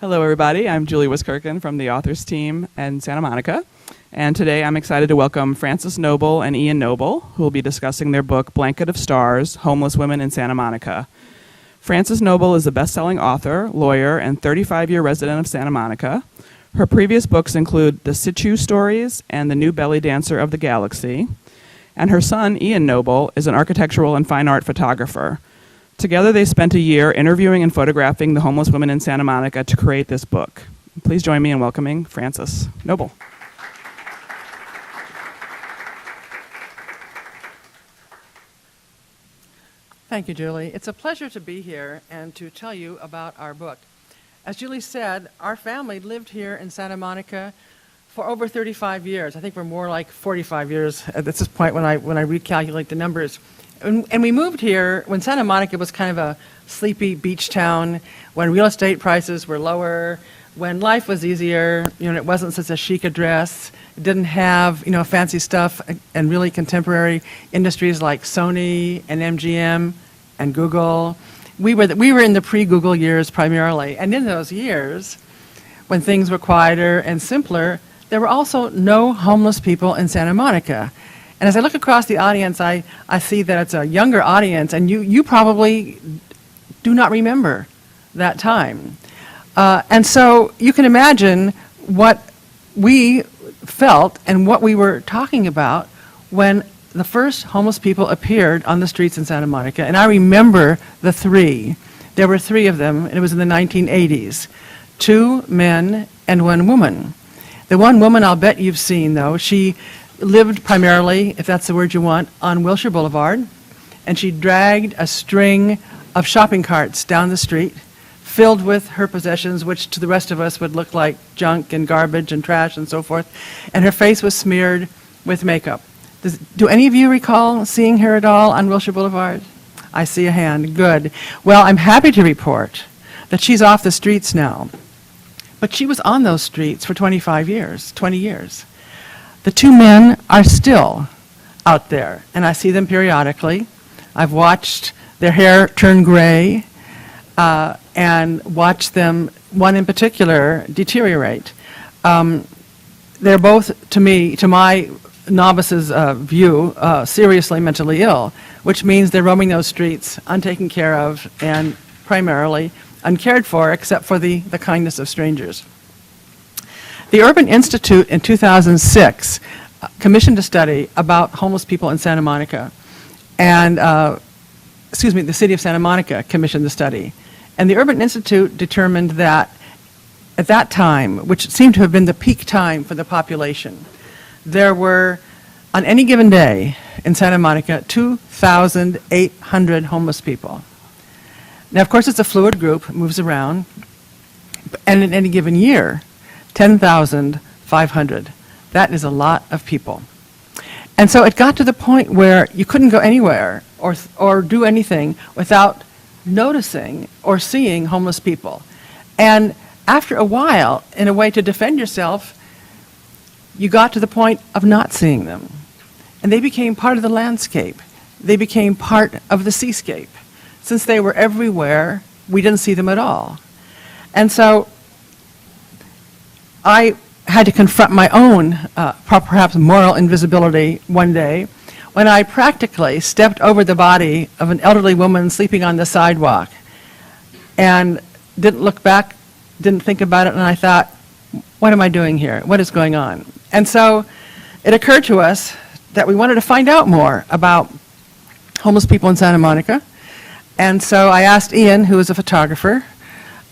Hello, everybody. I'm Julie Wiskirchen from the authors team in Santa Monica. And today I'm excited to welcome Frances Noble and Ian Noble, who will be discussing their book, Blanket of Stars, Homeless Women in Santa Monica. Frances Noble is a best-selling author, lawyer, and 35-year resident of Santa Monica. Her previous books include The Chichi Stories and The New Belly Dancer of the Galaxy. And her son, Ian Noble, is an architectural and fine art photographer. Together, they spent a year interviewing and photographing the homeless women in Santa Monica to create this book. Please join me in welcoming Frances Noble. Thank you, Julie. It's a pleasure to be here and to tell you about our book. As Julie said, our family lived here in Santa Monica for over 35 years. I think we're more like 45 years at this point when I recalculate the numbers. And we moved here when Santa Monica was kind of a sleepy beach town, when real estate prices were lower, when life was easier, it wasn't such a chic address. It didn't have, fancy stuff and really contemporary industries like Sony and MGM and Google. We were in the pre-Google years primarily. And in those years, when things were quieter and simpler, there were also no homeless people in Santa Monica. And as I look across the audience, I see that it's a younger audience, and you probably do not remember that time. And so you can imagine what we felt and what we were talking about when the first homeless people appeared on the streets in Santa Monica. And I remember the three. There were three of them, and it was in the 1980s. 2 men and 1 woman. The one woman I'll bet you've seen, though, she lived primarily, if that's the word you want, on Wilshire Boulevard, and she dragged a string of shopping carts down the street filled with her possessions, which to the rest of us would look like junk and garbage and trash and so forth, and her face was smeared with makeup. Do any of you recall seeing her at all on Wilshire Boulevard? I see a hand. Good. Well, I'm happy to report that she's off the streets now, but she was on those streets for 20 years. The 2 men are still out there, and I see them periodically. I've watched their hair turn gray and watched them, one in particular, deteriorate. They're both, to my novice's view, seriously mentally ill, which means they're roaming those streets untaken care of and primarily uncared for, except for the kindness of strangers. The Urban Institute in 2006 commissioned a study about homeless people in Santa Monica, and the city of Santa Monica commissioned the study. And the Urban Institute determined that at that time, which seemed to have been the peak time for the population, there were, on any given day in Santa Monica, 2,800 homeless people. Now, of course, it's a fluid group, it moves around, and in any given year, 10,500. That is a lot of people. And so it got to the point where you couldn't go anywhere or do anything without noticing or seeing homeless people. And after a while, in a way to defend yourself, you got to the point of not seeing them. And they became part of the landscape. They became part of the seascape. Since they were everywhere, we didn't see them at all. And so I had to confront my own, perhaps moral invisibility one day when I practically stepped over the body of an elderly woman sleeping on the sidewalk and didn't look back, didn't think about it, and I thought, what am I doing here? What is going on? And so it occurred to us that we wanted to find out more about homeless people in Santa Monica. And so I asked Ian, who is a photographer,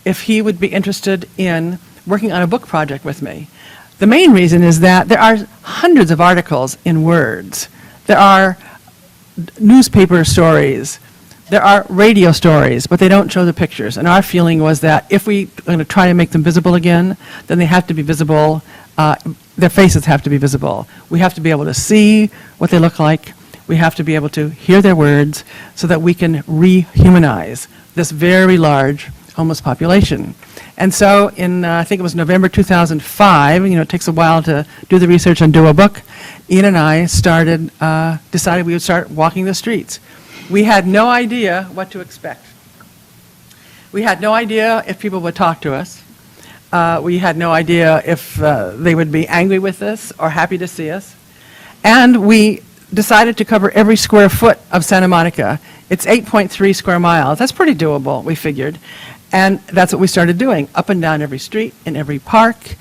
if he would be interested in working on a book project with me. The main reason is that there are hundreds of articles in words. There are newspaper stories. There are radio stories, but they don't show the pictures. And our feeling was that if we are going to try to make them visible again, then they have to be visible. Their faces have to be visible. We have to be able to see what they look like. We have to be able to hear their words so that we can rehumanize this very large homeless population. And so in, I think it was November 2005, it takes a while to do the research and do a book, Ian and I decided we would start walking the streets. We had no idea what to expect. We had no idea if people would talk to us. We had no idea if they would be angry with us or happy to see us. And we decided to cover every square foot of Santa Monica. It's 8.3 square miles. That's pretty doable, we figured. And that's what we started doing, up and down every street, in every park,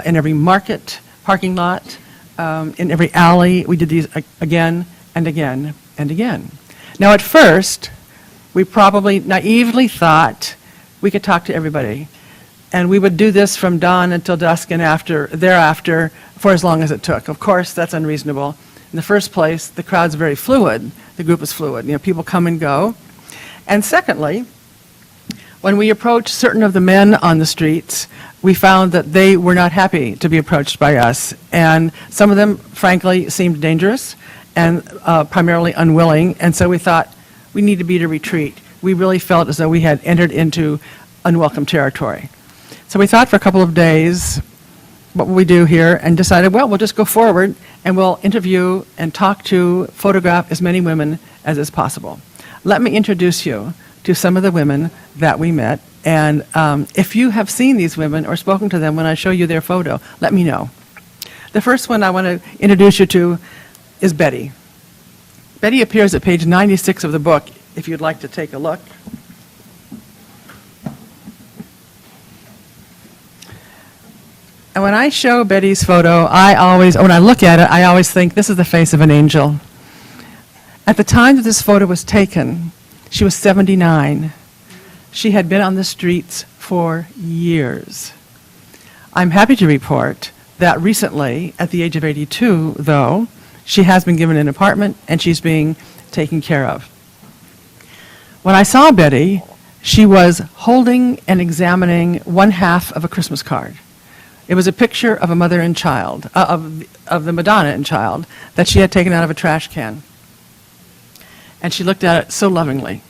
in every market, parking lot, in every alley. We did these again and again and again. Now, at first, we probably naively thought we could talk to everybody. And we would do this from dawn until dusk and thereafter for as long as it took. Of course, that's unreasonable. In the first place, the crowd's very fluid. The group is fluid. People come and go. And secondly, when we approached certain of the men on the streets, we found that they were not happy to be approached by us. And some of them, frankly, seemed dangerous and primarily unwilling. And so we thought we need to beat a retreat. We really felt as though we had entered into unwelcome territory. So we thought for a couple of days, what will we do here? And decided, well, we'll just go forward and we'll interview and talk to, photograph as many women as is possible. Let me introduce you to some of the women that we met. And if you have seen these women or spoken to them when I show you their photo, let me know. The first one I want to introduce you to is Betty. Betty appears at page 96 of the book, if you'd like to take a look. And when I show Betty's photo, when I look at it, I always think this is the face of an angel. At the time that this photo was taken, she was 79. She had been on the streets for years. I'm happy to report that recently, at the age of 82, though, she has been given an apartment and she's being taken care of. When I saw Betty, she was holding and examining one half of a Christmas card. It was a picture of a mother and child, of the Madonna and child, that she had taken out of a trash can. And she looked at it so lovingly.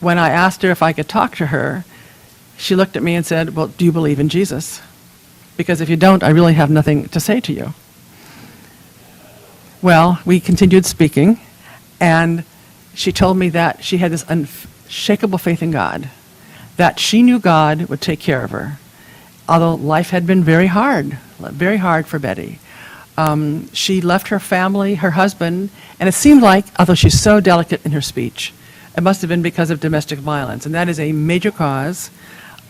When I asked her if I could talk to her, she looked at me and said, well, do you believe in Jesus? Because if you don't, I really have nothing to say to you. Well, we continued speaking, and she told me that she had this unshakable faith in God, that she knew God would take care of her. Although life had been very hard for Betty. She left her family, her husband, and it seemed like, although she's so delicate in her speech, it must have been because of domestic violence. And that is a major cause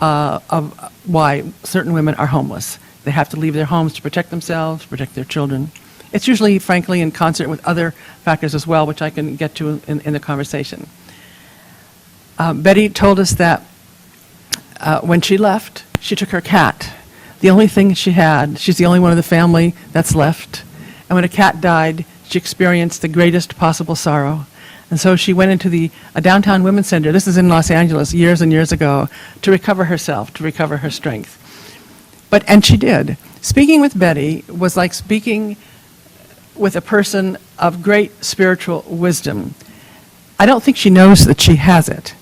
of why certain women are homeless. They have to leave their homes to protect themselves, protect their children. It's usually, frankly, in concert with other factors as well, which I can get to in the conversation. Betty told us that when she left, she took her cat, the only thing she had. She's the only one of the family that's left. And when a cat died, she experienced the greatest possible sorrow. And so she went into a downtown women's center, this is in Los Angeles, years and years ago, to recover herself, to recover her strength. And she did. Speaking with Betty was like speaking with a person of great spiritual wisdom. I don't think she knows that she has it,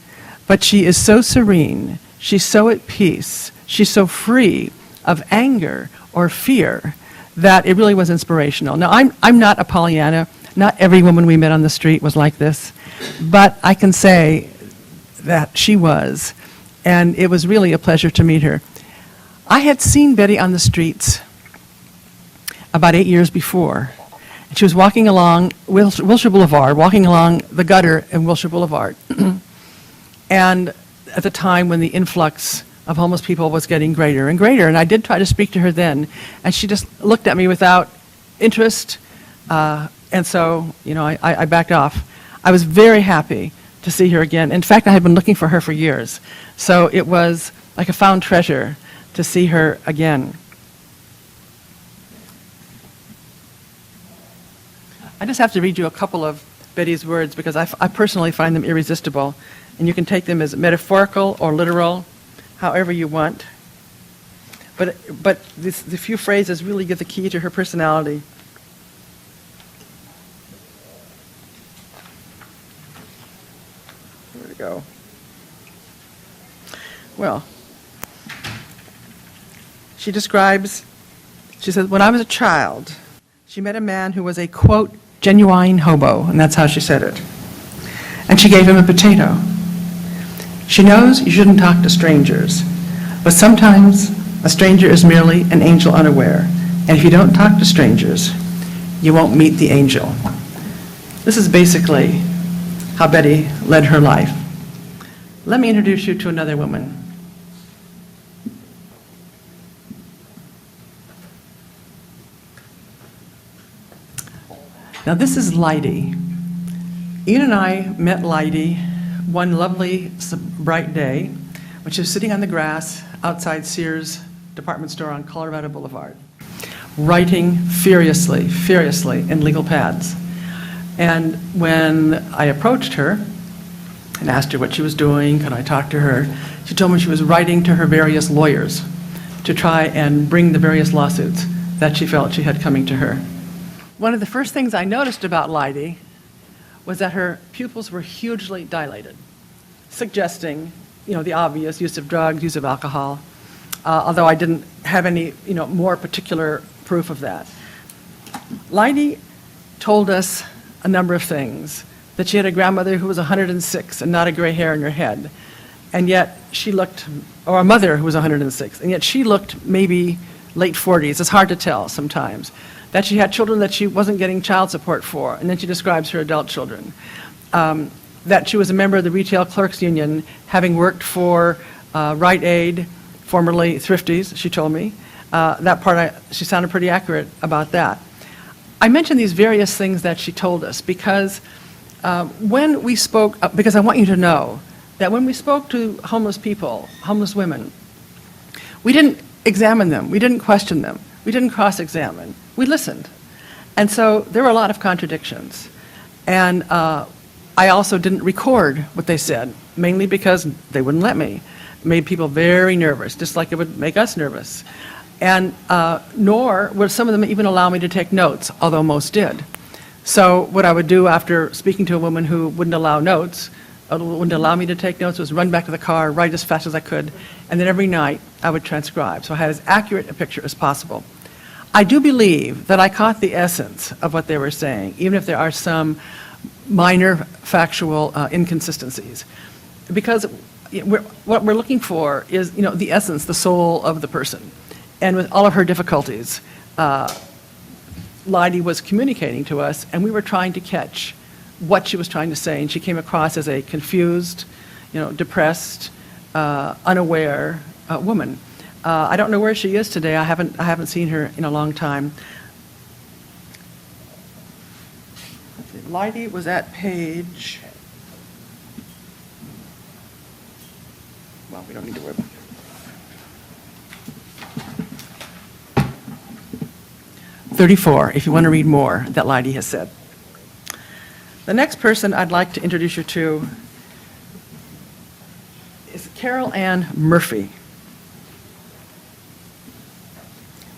but she is so serene, she's so at peace, she's so free of anger or fear that it really was inspirational. Now, I'm not a Pollyanna. Not every woman we met on the street was like this, but I can say that she was, and it was really a pleasure to meet her. I had seen Betty on the streets about 8 years before. She was walking along Wilshire Boulevard, walking along the gutter in Wilshire Boulevard. And at the time when the influx of homeless people was getting greater and greater. And I did try to speak to her then, and she just looked at me without interest. And so, I backed off. I was very happy to see her again. In fact, I had been looking for her for years. So it was like a found treasure to see her again. I just have to read you a couple of Betty's words because I personally find them irresistible. And you can take them as metaphorical or literal, however you want. But the few phrases really give the key to her personality. Where to go? Well, she says, when I was a child, she met a man who was a, quote, genuine hobo, and that's how she said it. And she gave him a potato. She knows you shouldn't talk to strangers, but sometimes A stranger is merely an angel unaware. And if you don't talk to strangers, you won't meet the angel. This is basically how Betty led her life. Let me introduce you to another woman. Now this is Lidy. Ian and I met Lidy one lovely, bright day when she was sitting on the grass outside Sears department store on Colorado Boulevard, writing furiously in legal pads. And when I approached her and asked her what she was doing, could I talk to her, she told me she was writing to her various lawyers to try and bring the various lawsuits that she felt she had coming to her. One of the first things I noticed about Lidy was that her pupils were hugely dilated, suggesting, the obvious use of drugs, use of alcohol, although I didn't have any, more particular proof of that. Lidy told us a number of things, that she had a grandmother who was 106 and not a gray hair in her head, and yet she looked, or a mother who was 106, and yet she looked maybe late 40s. It's hard to tell sometimes. That she had children that she wasn't getting child support for, and then she describes her adult children. That she was a member of the Retail Clerks Union, having worked for Rite Aid, formerly Thrifties, she told me. That part, she sounded pretty accurate about that. I mention these various things that she told us because when we spoke, because I want you to know that when we spoke to homeless people, homeless women, we didn't examine them, we didn't question them, we didn't cross-examine, we listened. And so there were a lot of contradictions. And I also didn't record what they said, mainly because they wouldn't let me. It made people very nervous, just like it would make us nervous. And nor would some of them even allow me to take notes, although most did. So what I would do after speaking to a woman who wouldn't allow notes, wouldn't allow me to take notes, was run back to the car, write as fast as I could, and then every night I would transcribe. So I had as accurate a picture as possible. I do believe that I caught the essence of what they were saying, even if there are some minor factual inconsistencies. Because what we're looking for is, the essence, the soul of the person. And with all of her difficulties, Lidy was communicating to us, and we were trying to catch what she was trying to say. And she came across as a confused, depressed, unaware woman. I don't know where she is today. I haven't seen her in a long time. Lidy was at page. Well, we don't need to worry about it. 34, if you want to read more that Lidy has said. The next person I'd like to introduce you to is Carol Ann Murphy.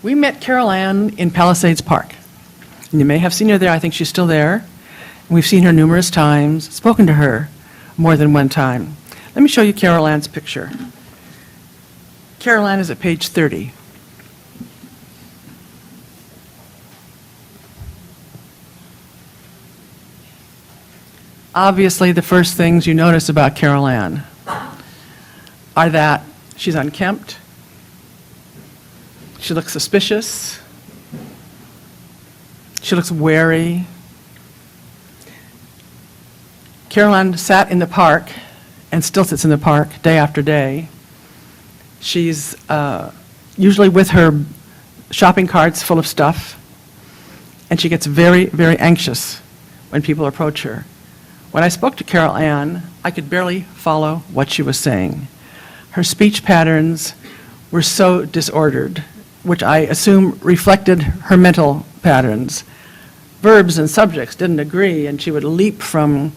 We met Carol Ann in Palisades Park. And you may have seen her there. I think she's still there. And we've seen her numerous times, spoken to her more than one time. Let me show you Carol Ann's picture. Carol Ann is at page 30. Obviously, the first things you notice about Carol Ann are that she's unkempt, she looks suspicious, she looks wary. Carol Ann sat in the park and still sits in the park day after day. She's usually with her shopping carts full of stuff, and she gets very, very anxious when people approach her. When I spoke to Carol Ann, I could barely follow what she was saying. Her speech patterns were so disordered, which I assume reflected her mental patterns. Verbs and subjects didn't agree, and she would leap from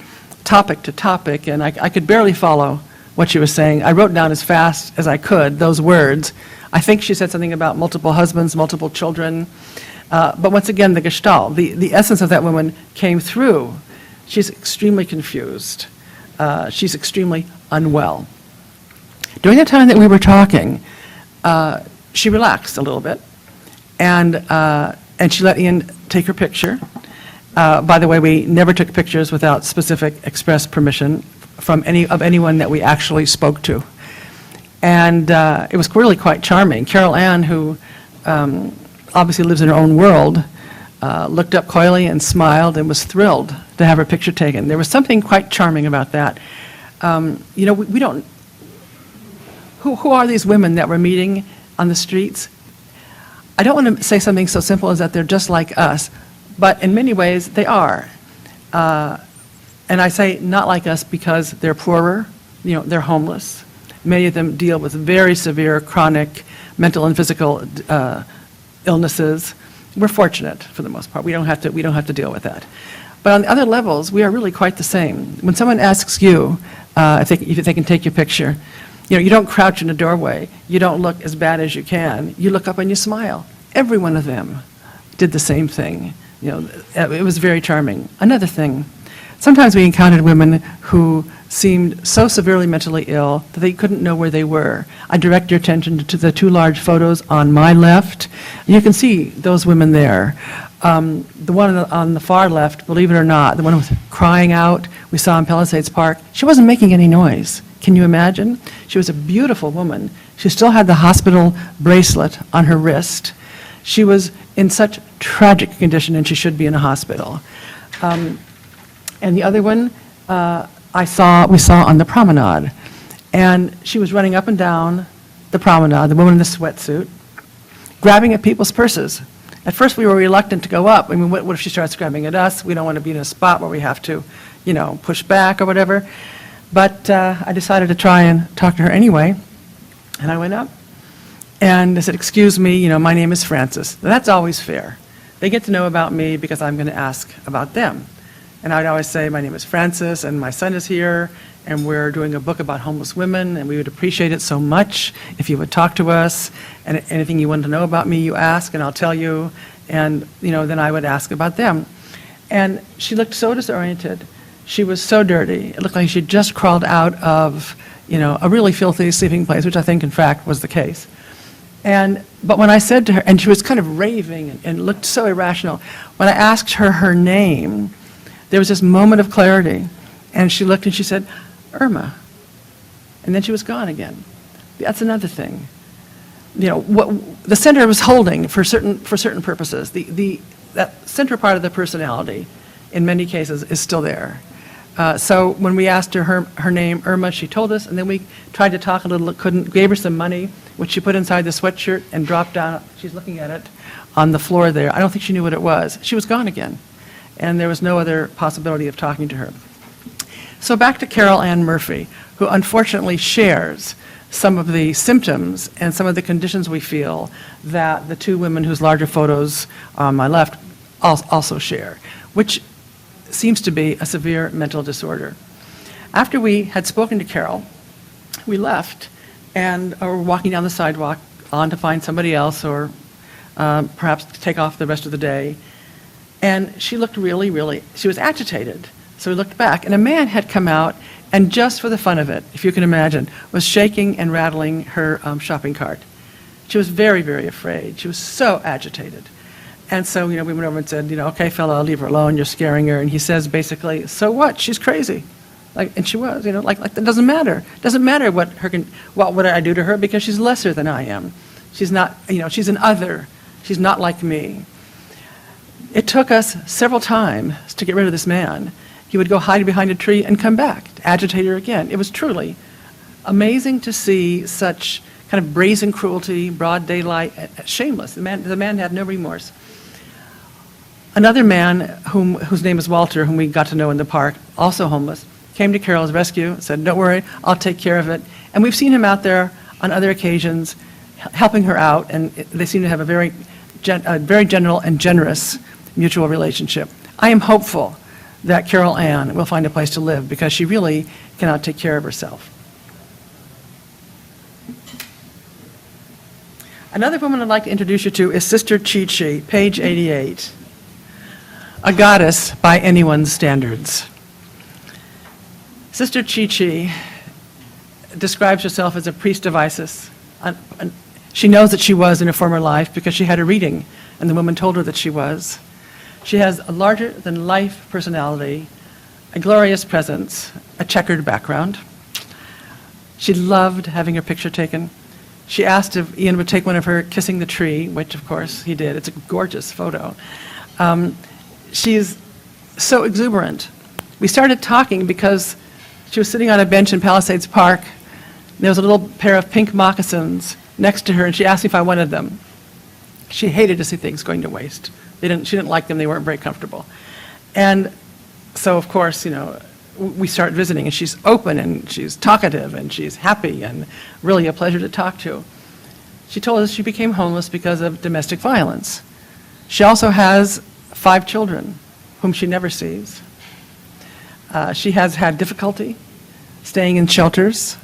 topic to topic, and I could barely follow what she was saying. I wrote down as fast as I could those words. I think she said something about multiple husbands, multiple children. But once again, the gestalt, the essence of that woman came through. She's extremely confused. She's extremely unwell. During the time that we were talking, she relaxed a little bit, and she let Ian take her picture. By the way, we never took pictures without specific express permission from anyone that we actually spoke to. And it was really quite charming. Carol Ann, who obviously lives in her own world, looked up coyly and smiled and was thrilled to have her picture taken. There was something quite charming about that. We don't... Who are these women that we're meeting on the streets? I don't want to say something so simple as that they're just like us, but in many ways they are. And I say not like us because they're poorer, they're homeless. Many of them deal with very severe chronic mental and physical illnesses. We're fortunate for the most part. We don't have to deal with that. But on the other levels, we are really quite the same. When someone asks you if they can take your picture, you don't crouch in a doorway. You don't look as bad as you can. You look up and you smile. Every one of them did the same thing. It was very charming. Another thing, sometimes we encountered women who seemed so severely mentally ill that they couldn't know where they were. I direct your attention to the two large photos on my left. You can see those women there. The one on the far left, believe it or not, the one who was crying out, we saw in Palisades Park, she wasn't making any noise. Can you imagine? She was a beautiful woman. She still had the hospital bracelet on her wrist. She was in such tragic condition, and she should be in a hospital. And the other one, we saw on the promenade. And she was running up and down the promenade, the woman in the sweatsuit, grabbing at people's purses. At first, we were reluctant to go up. I mean, what if she starts grabbing at us? We don't want to be in a spot where we have to, push back or whatever. But I decided to try and talk to her anyway. And I went up. And I said, excuse me, my name is Frances. Now, that's always fair. They get to know about me because I'm going to ask about them. And I'd always say, my name is Frances, and my son is here, and we're doing a book about homeless women, and we would appreciate it so much if you would talk to us, and anything you want to know about me, you ask, and I'll tell you, and, then I would ask about them. And she looked so disoriented. She was so dirty. It looked like she'd just crawled out of, a really filthy sleeping place, which I think, in fact, was the case. But when I said to her, and she was kind of raving and looked so irrational, when I asked her name, there was this moment of clarity, and she looked and she said, Irma. And then she was gone again. That's another thing. What the center was holding for certain purposes, that center part of the personality, in many cases, is still there. So when we asked her name, Irma, she told us, and then we tried to talk a little, couldn't, gave her some money, which she put inside the sweatshirt and dropped down. She's looking at it on the floor there. I don't think she knew what it was. She was gone again, and there was no other possibility of talking to her. So back to Carol Ann Murphy, who unfortunately shares some of the symptoms and some of the conditions we feel that the two women whose larger photos on my left also share, which seems to be a severe mental disorder. After we had spoken to Carol, we left and were walking down the sidewalk on to find somebody else or perhaps to take off the rest of the day. And she looked she was agitated. So we looked back, and a man had come out and just for the fun of it, if you can imagine, was shaking and rattling her shopping cart. She was very, very afraid. She was so agitated. And so, we went over and said, okay, fella, I'll leave her alone. You're scaring her. And he says basically, so what? She's crazy. And she was, like that doesn't matter. It doesn't matter what I do to her because she's lesser than I am. She's not, she's an other. She's not like me. It took us several times to get rid of this man. He would go hide behind a tree and come back to agitate her again. It was truly amazing to see such kind of brazen cruelty, broad daylight, shameless. The man had no remorse. Another man whose name is Walter, whom we got to know in the park, also homeless, came to Carol's rescue, said, don't worry, I'll take care of it. And we've seen him out there on other occasions helping her out, and they seem to have a very general and generous mutual relationship. I am hopeful that Carol Ann will find a place to live because she really cannot take care of herself. Another woman I'd like to introduce you to is Sister Chichi, page 88. A goddess by anyone's standards. Sister Chichi describes herself as a priest of Isis. She knows that she was in a former life because she had a reading, and the woman told her that she was. She has a larger-than-life personality, a glorious presence, a checkered background. She loved having her picture taken. She asked if Ian would take one of her kissing the tree, which of course he did. It's a gorgeous photo. She's so exuberant. We started talking because she was sitting on a bench in Palisades Park. There was a little pair of pink moccasins next to her, and she asked me if I wanted them. She hated to see things going to waste. She didn't like them. They weren't very comfortable. And so, of course, we start visiting, and she's open, and she's talkative, and she's happy, and really a pleasure to talk to. She told us she became homeless because of domestic violence. She also has 5 children whom she never sees. She has had difficulty staying in shelters.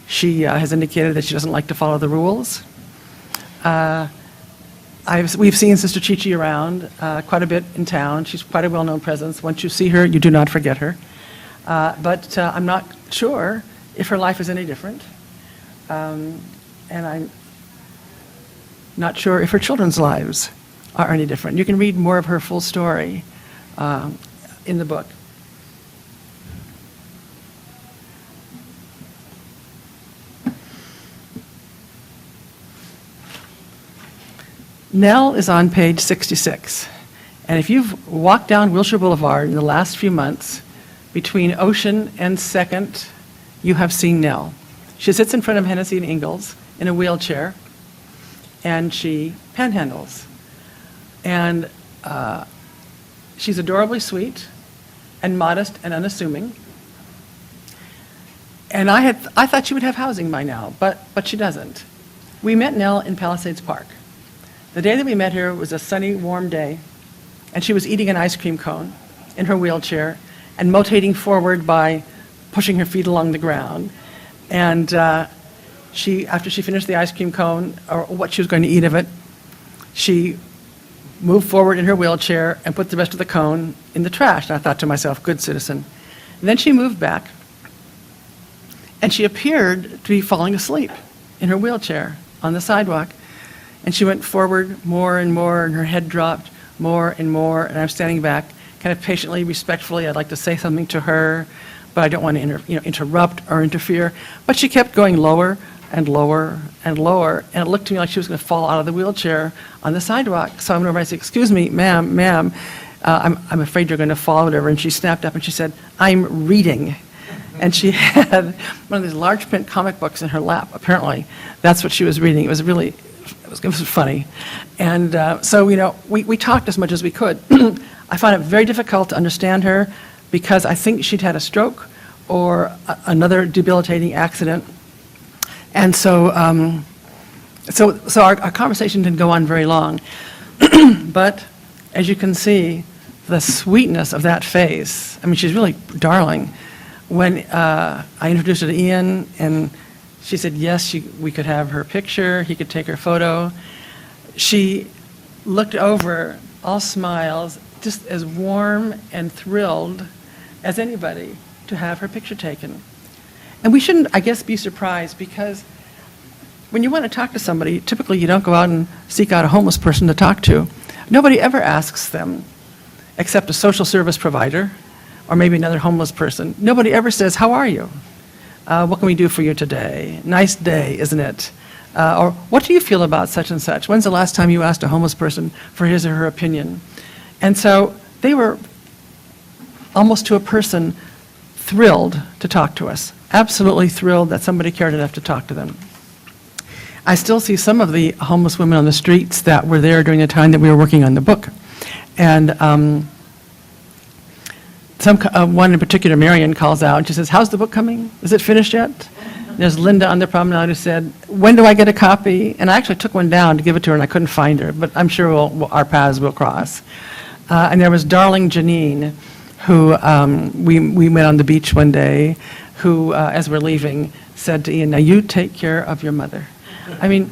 She has indicated that she doesn't like to follow the rules. We've seen Sister Chichi around quite a bit in town. She's quite a well-known presence. Once you see her, you do not forget her. But I'm not sure if her life is any different. And I'm not sure if her children's lives are any different. You can read more of her full story in the book. Nell is on page 66. And if you've walked down Wilshire Boulevard in the last few months, between Ocean and 2nd, you have seen Nell. She sits in front of Hennessy and Ingalls in a wheelchair, and she panhandles. And she's adorably sweet and modest and unassuming. And I thought she would have housing by now, but she doesn't. We met Nell in Palisades Park. The day that we met her was a sunny, warm day, and she was eating an ice cream cone in her wheelchair and rotating forward by pushing her feet along the ground. And after she finished the ice cream cone, or what she was going to eat of it, she moved forward in her wheelchair and put the rest of the cone in the trash. And I thought to myself, good citizen. And then she moved back, and she appeared to be falling asleep in her wheelchair on the sidewalk. And she went forward more and more, and her head dropped more and more, and I'm standing back, kind of patiently, respectfully. I'd like to say something to her, but I don't want to interrupt or interfere. But she kept going lower and lower and lower, and it looked to me like she was going to fall out of the wheelchair on the sidewalk. So I went over and I said, "Excuse me, ma'am, I'm afraid you're going to fall," or whatever. And she snapped up and she said, "I'm reading." And she had one of these large print comic books in her lap. Apparently, that's what she was reading. It was funny. And so, we talked as much as we could. I found it very difficult to understand her because I think she'd had a stroke or another debilitating accident. And so, our conversation didn't go on very long. But as you can see, the sweetness of that face, I mean, she's really darling. When I introduced her to Ian, and she said yes, we could have her picture, he could take her photo. She looked over, all smiles, just as warm and thrilled as anybody to have her picture taken. And we shouldn't, I guess, be surprised, because when you want to talk to somebody, typically you don't go out and seek out a homeless person to talk to. Nobody ever asks them, except a social service provider or maybe another homeless person. Nobody ever says, "How are you? What can we do for you today? Nice day, isn't it?" Or, "What do you feel about such and such? When's the last time you asked a homeless person for his or her opinion?" And so they were almost to a person thrilled to talk to us, absolutely thrilled that somebody cared enough to talk to them. I still see some of the homeless women on the streets that were there during the time that we were working on the book. And one in particular, Marion, calls out and she says, "How's the book coming? Is it finished yet?" There's Linda on the promenade who said, "When do I get a copy?" And I actually took one down to give it to her, and I couldn't find her, but I'm sure our paths will cross. And there was darling Janine, who we met on the beach one day, who, as we're leaving, said to Ian, "Now you take care of your mother." I mean,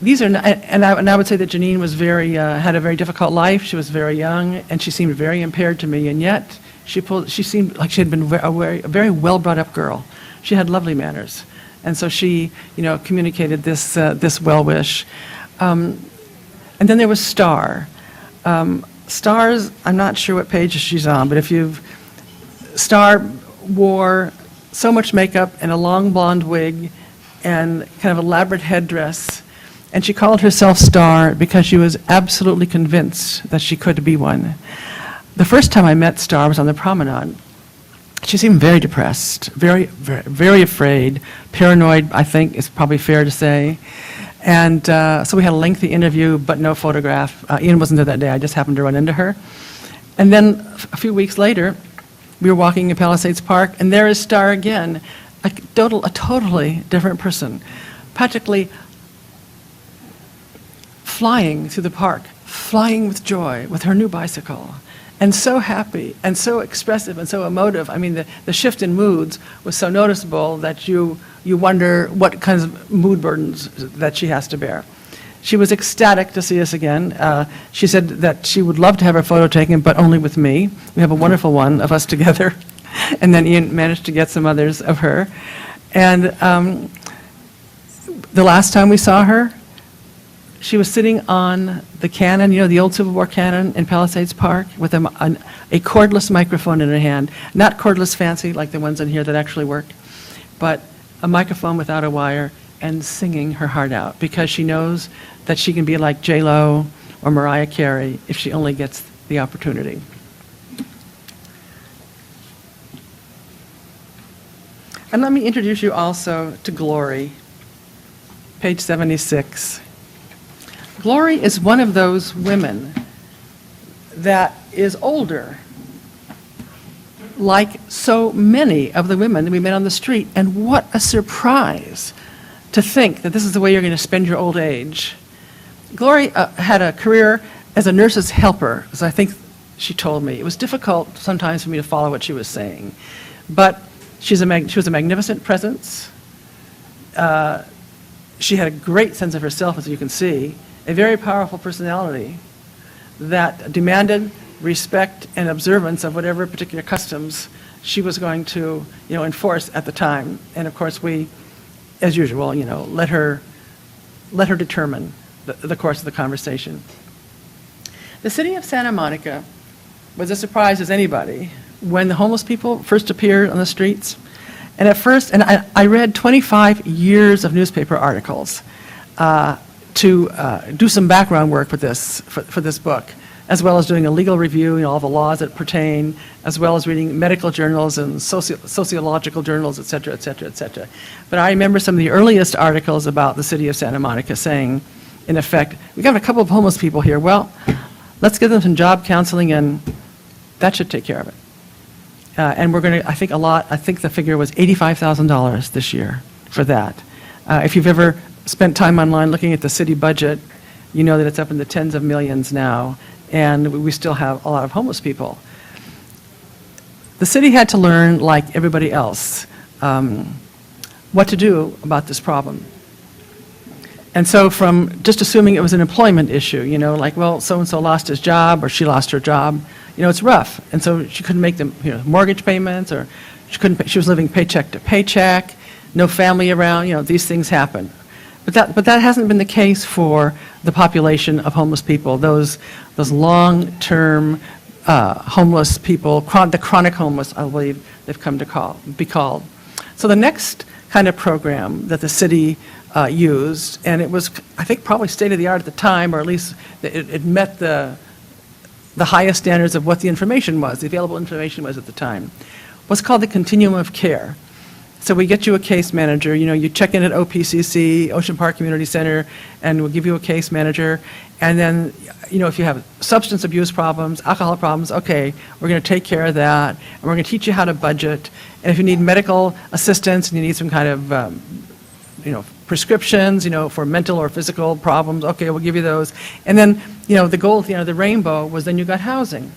these are, and I would say that Janine was had a very difficult life. She was very young, and she seemed very impaired to me, and yet she seemed like she had been a very well brought up girl. She had lovely manners, and so she, communicated this well wish. And then there was Star. Star's, I'm not sure what page she's on, but Star wore so much makeup and a long blonde wig and kind of elaborate headdress. And she called herself Star because she was absolutely convinced that she could be one. The first time I met Star was on the promenade. She seemed very depressed, very, very, very afraid, paranoid, I think is probably fair to say. And so we had a lengthy interview, but no photograph. Ian wasn't there that day. I just happened to run into her. And then a few weeks later, we were walking in Palisades Park, and there is Star again, a totally different person, practically flying through the park, flying with joy with her new bicycle, and so happy, and so expressive, and so emotive. I mean, the shift in moods was so noticeable that you wonder what kinds of mood burdens that she has to bear. She was ecstatic to see us again. She said that she would love to have her photo taken, but only with me. We have a wonderful one of us together. And then Ian managed to get some others of her. And the last time we saw her, she was sitting on the cannon, the old Civil War cannon in Palisades Park with a cordless microphone in her hand. Not cordless fancy like the ones in here that actually work, but a microphone without a wire, and singing her heart out because she knows that she can be like J-Lo or Mariah Carey if she only gets the opportunity. And let me introduce you also to Glory, page 76. Glory is one of those women that is older, like so many of the women that we met on the street. And what a surprise to think that this is the way you're going to spend your old age. Glory had a career as a nurse's helper, as I think she told me. It was difficult sometimes for me to follow what she was saying. But she was a magnificent presence. She had a great sense of herself, as you can see, a very powerful personality that demanded respect and observance of whatever particular customs she was going to enforce at the time. And of course we, as usual, let her determine the course of the conversation. The city of Santa Monica was as surprised as anybody when the homeless people first appeared on the streets. And at first, and I read 25 years of newspaper articles to do some background work for this book, as well as doing a legal review, all the laws that pertain, as well as reading medical journals and sociological journals, et cetera, et cetera, et cetera. But I remember some of the earliest articles about the city of Santa Monica saying, in effect, we got a couple of homeless people here. Well, let's give them some job counseling, and that should take care of it. And we're going to, I think the figure was $85,000 this year for that. If you've ever spent time online looking at the city budget, you know that it's up in the tens of millions now, and we still have a lot of homeless people. The city had to learn, like everybody else, what to do about this problem. And so from just assuming it was an employment issue, like, well, so-and-so lost his job or she lost her job, it's rough. And so she couldn't make the mortgage payments, or she was living paycheck to paycheck, no family around, these things happen. But that hasn't been the case for the population of homeless people, those long-term homeless people, the chronic homeless, I believe they've come to be called. So the next kind of program that the city used, and it was, I think, probably state-of-the-art at the time, or at least it met the highest standards of what the information was, the available information was at the time, was called the continuum of care. So we get you a case manager, you check in at OPCC, Ocean Park Community Center, and we'll give you a case manager. And then, if you have substance abuse problems, alcohol problems, okay, we're going to take care of that, and we're going to teach you how to budget. And if you need medical assistance and you need some kind of, prescriptions, for mental or physical problems, okay, we'll give you those. And then, the goal at the end of the rainbow was then you got housing.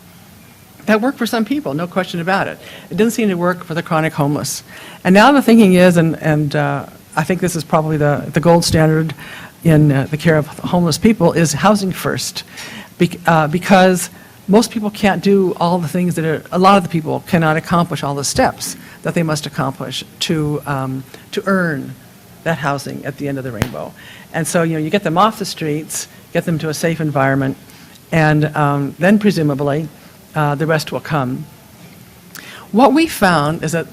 That worked for some people, no question about it. It didn't seem to work for the chronic homeless. And now the thinking is, and I think this is probably the gold standard in the care of homeless people, is housing first. Because most people can't do all the things a lot of the people cannot accomplish all the steps that they must accomplish to earn that housing at the end of the rainbow. And so, you get them off the streets, get them to a safe environment, and then presumably the rest will come. What we found is that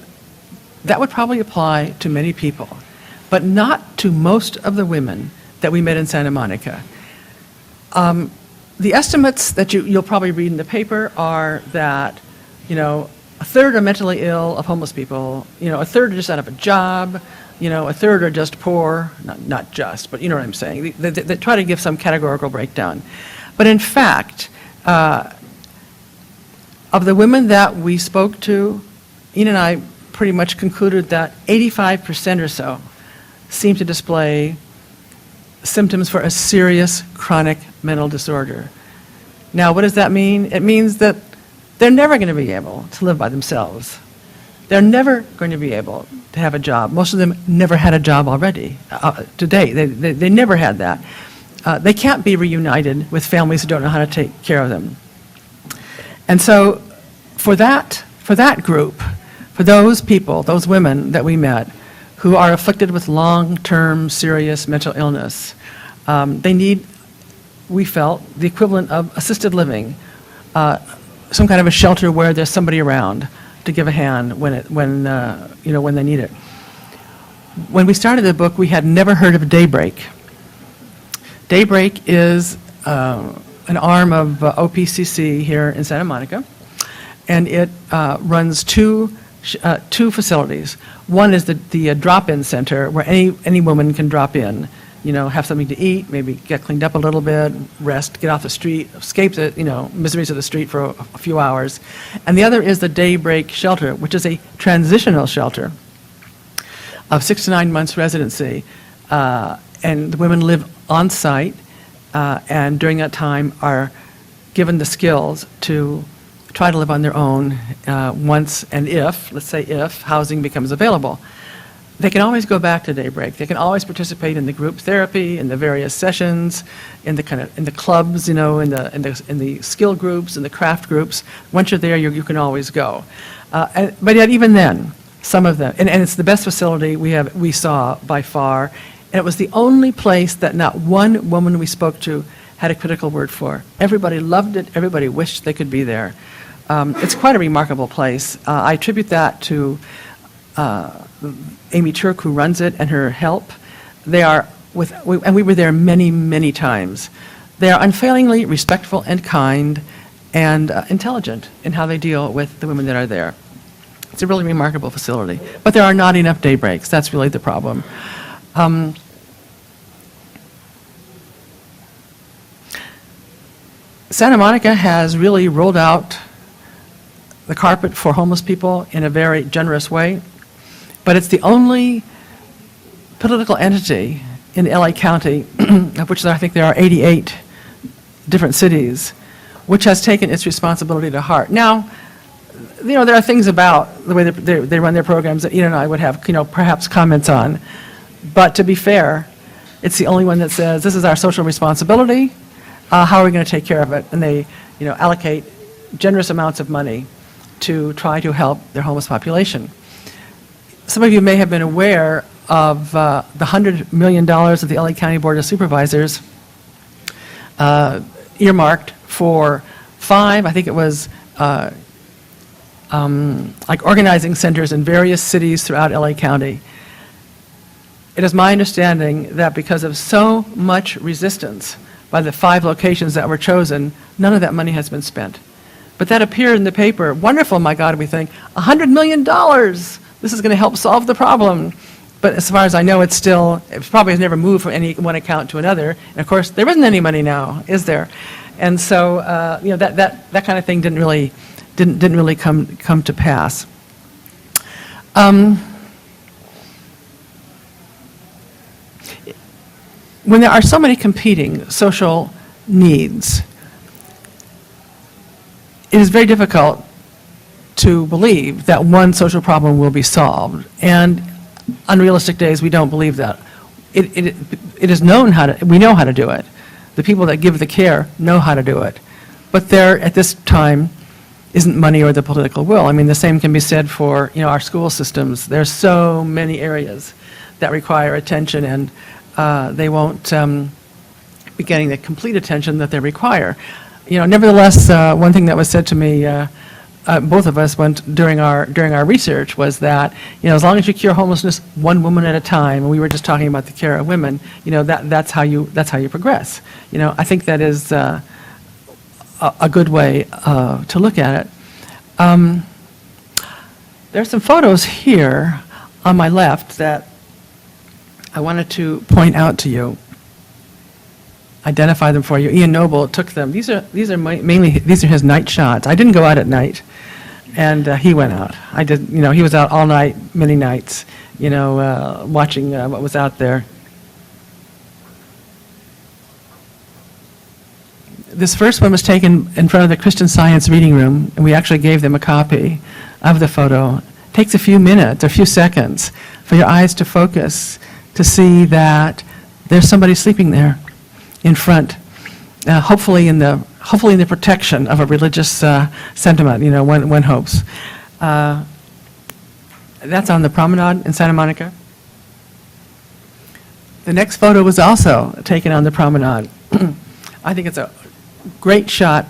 that would probably apply to many people, but not to most of the women that we met in Santa Monica. The estimates that you'll probably read in the paper are that, a third are mentally ill of homeless people, a third are just out of a job, a third are just poor, not just, but you know what I'm saying. They try to give some categorical breakdown. But in fact, of the women that we spoke to, Ian and I pretty much concluded that 85% or so seem to display symptoms for a serious chronic mental disorder. Now, what does that mean? It means that they're never going to be able to live by themselves. They're never going to be able to have a job. Most of them never had a job already to date. They never had that. They can't be reunited with families who don't know how to take care of them. And so for that group, for those people, those women that we met who are afflicted with long-term serious mental illness, they need, we felt, the equivalent of assisted living, some kind of a shelter where there's somebody around to give a hand when they need it. When we started the book, we had never heard of Daybreak. Daybreak is an arm of OPCC here in Santa Monica, and it runs two facilities. One is the drop-in center where any woman can drop in, have something to eat, maybe get cleaned up a little bit, rest, get off the street, escape the miseries of the street for a few hours. And the other is the Daybreak shelter, which is a transitional shelter of 6 to 9 months residency. And the women live on site, and during that time are given the skills to try to live on their own once and if housing becomes available. They can always go back to Daybreak. They can always participate in the group therapy, in the various sessions, in the clubs, in the skill groups, in the craft groups. Once you're there, you can always go. But yet, even then, some of them, and it's the best facility we saw by far, and it was the only place that not one woman we spoke to had a critical word for. Everybody loved it. Everybody wished they could be there. It's quite a remarkable place. I attribute that to Amy Turk, who runs it, and her help. And we were there many, many times. They are unfailingly respectful and kind and intelligent in how they deal with the women that are there. It's a really remarkable facility. But there are not enough Daybreaks. That's really the problem. Santa Monica has really rolled out the carpet for homeless people in a very generous way, but it's the only political entity in LA County, of which I think there are 88 different cities, which has taken its responsibility to heart. Now, there are things about the way they run their programs that Ian and I would have, perhaps comments on, but to be fair, it's the only one that says, this is our social responsibility, how are we going to take care of it? And they, allocate generous amounts of money to try to help their homeless population. Some of you may have been aware of the $100 million of the LA County Board of Supervisors earmarked for 5, I think it was, organizing centers in various cities throughout LA County. It is my understanding that because of so much resistance by the 5 locations that were chosen, none of that money has been spent. But that appeared in the paper. Wonderful, my God, we think, $100 million. This is going to help solve the problem. But as far as I know, it probably has never moved from any one account to another. And of course, there isn't any money now, is there? And so, that kind of thing didn't really come to pass. When there are so many competing social needs, it is very difficult to believe that one social problem will be solved. And on realistic days, we don't believe that. It is known we know how to do it. The people that give the care know how to do it. But there, at this time, isn't money or the political will. I mean, the same can be said for, our school systems. There's so many areas that require attention, and they won't be getting the complete attention that they require. Nevertheless, one thing that was said to me both of us went during our research was that, as long as you cure homelessness one woman at a time, and we were just talking about the care of women, that's how you progress. I think that is a good way to look at it. There's some photos here on my left that I wanted to point out to you, identify them for you. Ian Noble took them. These are mainly his night shots. I didn't go out at night, and he went out. I did. He was out all night, many nights. Watching what was out there. This first one was taken in front of the Christian Science reading room, and we actually gave them a copy of the photo. It takes a few minutes, a few seconds, for your eyes to focus to see that there's somebody sleeping there in front, hopefully in the protection of a religious sentiment. One hopes. That's on the promenade in Santa Monica. The next photo was also taken on the promenade. I think it's a great shot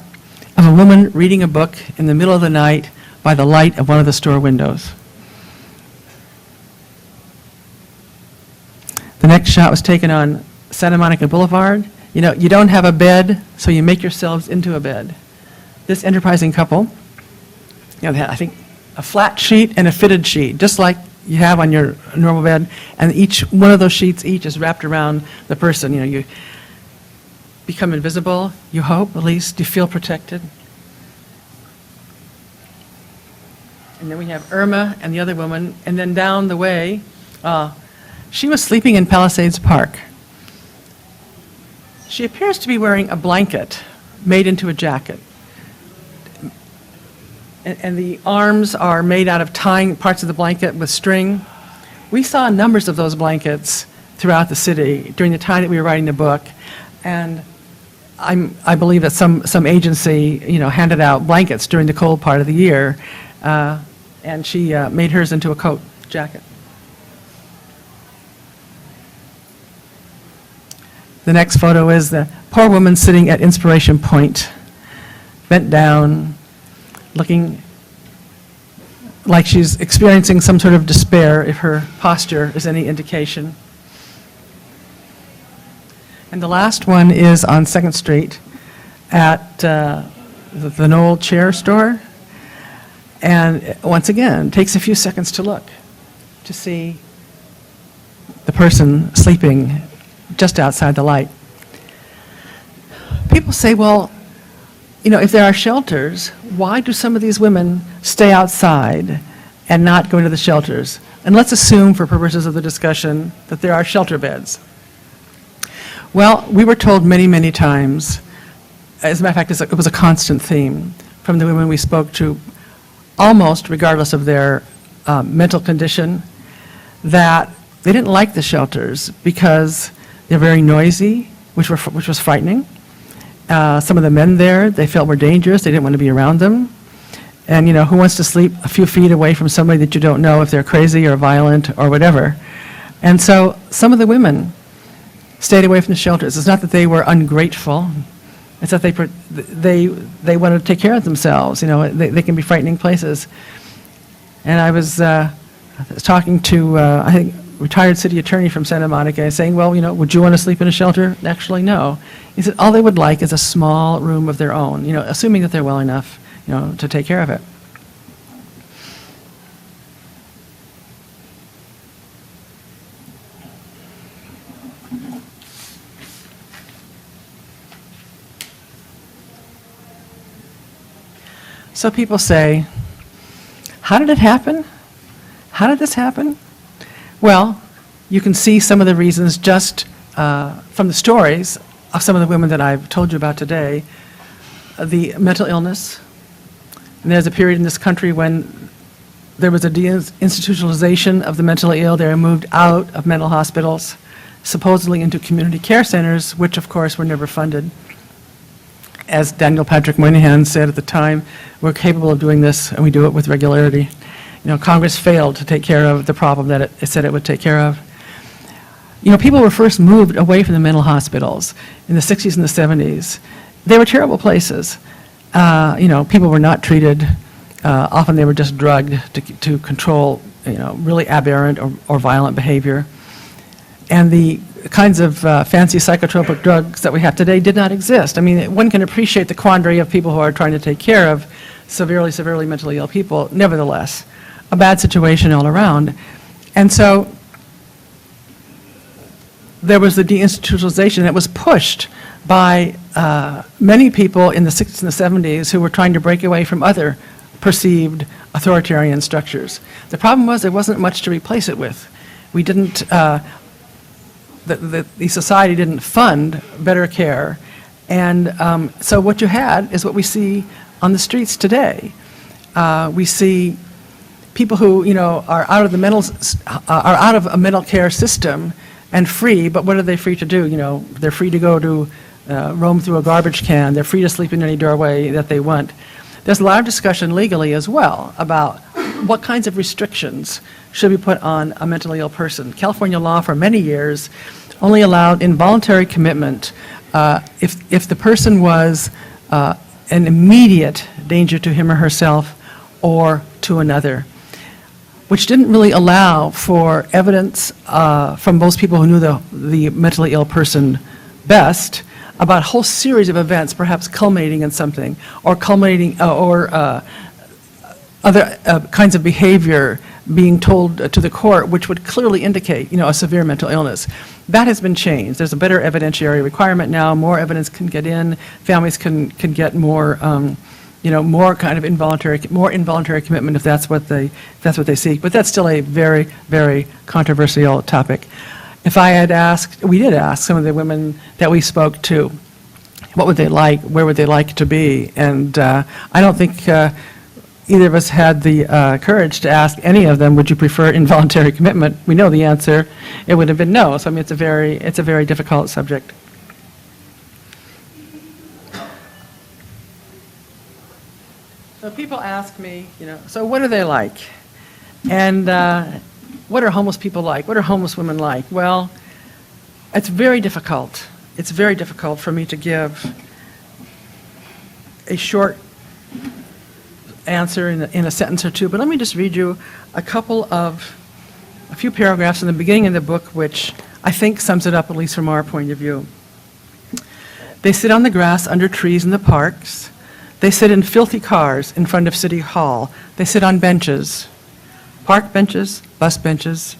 of a woman reading a book in the middle of the night by the light of one of the store windows. The next shot was taken on Santa Monica Boulevard. You don't have a bed, so you make yourselves into a bed. This enterprising couple, they had, I think, a flat sheet and a fitted sheet, just like you have on your normal bed, and each one of those sheets is wrapped around the person. You become invisible, you hope, at least, you feel protected. And then we have Irma and the other woman, and then down the way, she was sleeping in Palisades Park. She appears to be wearing a blanket made into a jacket. And the arms are made out of tying parts of the blanket with string. We saw numbers of those blankets throughout the city during the time that we were writing the book. And I believe that some agency, handed out blankets during the cold part of the year. And she made hers into a coat jacket. The next photo is the poor woman sitting at Inspiration Point, bent down, looking like she's experiencing some sort of despair, if her posture is any indication. And the last one is on 2nd Street at the Knoll Chair Store. And once again, it takes a few seconds to look, to see the person sleeping just outside the light. People say, well, if there are shelters, why do some of these women stay outside and not go into the shelters? And let's assume, for purposes of the discussion, that there are shelter beds. Well, we were told many, many times, as a matter of fact, it was a constant theme from the women we spoke to, almost regardless of their mental condition, that they didn't like the shelters because they're very noisy, which was frightening. Some of the men there, they felt were dangerous. They didn't want to be around them. And, who wants to sleep a few feet away from somebody that you don't know if they're crazy or violent or whatever? And so some of the women stayed away from the shelters. It's not that they were ungrateful. It's that they wanted to take care of themselves. They can be frightening places. And I was talking to, I think, retired city attorney from Santa Monica, saying, well, would you want to sleep in a shelter? Actually, no. He said all they would like is a small room of their own, assuming that they're well enough, to take care of it. So people say, how did it happen? How did this happen? Well, you can see some of the reasons just from the stories of some of the women that I've told you about today. The mental illness. And there's a period in this country when there was a deinstitutionalization of the mentally ill. They were moved out of mental hospitals, supposedly into community care centers, which of course were never funded. As Daniel Patrick Moynihan said at the time, we're capable of doing this and we do it with regularity. Congress failed to take care of the problem that it said it would take care of. People were first moved away from the mental hospitals in the 60s and the 70s. They were terrible places. People were not treated Often they were just drugged to control, really aberrant or violent behavior. And the kinds of fancy psychotropic drugs that we have today did not exist. I mean, one can appreciate the quandary of people who are trying to take care of severely mentally ill people. Nevertheless, a bad situation all around. And so there was the deinstitutionalization that was pushed by many people in the 60s and the 70s who were trying to break away from other perceived authoritarian structures. The problem was there wasn't much to replace it with. We didn't, the society didn't fund better care. And so what you had is what we see on the streets today. We see people who, are out of a mental care system and free, but what are they free to do? They're free to go to roam through a garbage can. They're free to sleep in any doorway that they want. There's a lot of discussion legally as well about what kinds of restrictions should be put on a mentally ill person. California law for many years only allowed involuntary commitment if the person was an immediate danger to him or herself or to another, which didn't really allow for evidence from those people who knew the mentally ill person best about a whole series of events, perhaps culminating in something, or other kinds of behavior being told to the court, which would clearly indicate, a severe mental illness. That has been changed. There's a better evidentiary requirement now. More evidence can get in. Families can get more, more kind of involuntary commitment if that's what they seek. But that's still a very, very controversial topic. If I had asked, we did ask some of the women that we spoke to, what would they like, where would they like to be? And I don't think either of us had the courage to ask any of them, would you prefer involuntary commitment? We know the answer. It would have been no. So I mean, it's a very difficult subject. So people ask me, so what are they like? And what are homeless people like? What are homeless women like? Well, it's very difficult. It's very difficult for me to give a short answer in a sentence or two, but let me just read you a few paragraphs in the beginning of the book, which I think sums it up, at least from our point of view. They sit on the grass under trees in the parks. They sit in filthy cars in front of City Hall. They sit on benches, park benches, bus benches,